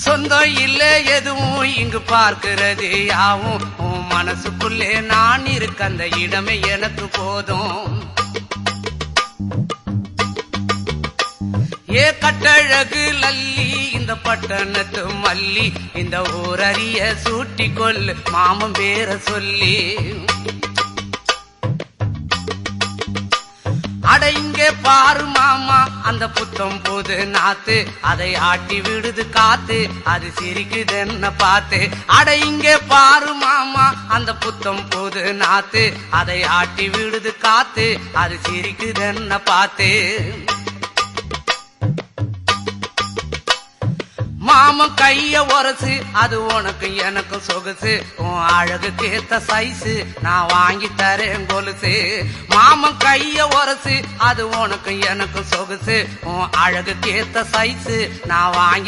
சொந்தம் இல்ல எதுவும் இங்கு பார்க்கிறது யாவும் உன் மனசுக்குள்ளே நான் இருக்க அந்த இடமே எனக்கு போதும். ஏ கட்டழகு லல்லி இந்த பட்டணத்து மல்லி இந்த ஊரறிய சூட்டி கொள்ளு மாமன் பேர சொல்லி. அட இங்கே பாரு மாமா அந்த புத்தம் போது நாத்து அதை ஆட்டி விடுது காத்து அது சிரிக்குது என்ன பார்த்து. அட இங்கே பாரு மாமா அந்த புத்தம் போது நாத்து அதை ஆட்டி விடுது காத்து அது சிரிக்குது என்ன பார்த்து. மாமன் கைய உரசு அது உனக்கு எனக்கு சொகுசு உன் அழகுக்கு ஏத்த சைஸு நான் வாங்கி தரேன் கொலுசு. மாமன் கைய உரசு அது உனக்கு எனக்கு சொகுசு உன் அழகுக்கு ஏத்த சைஸு நான் வாங்கி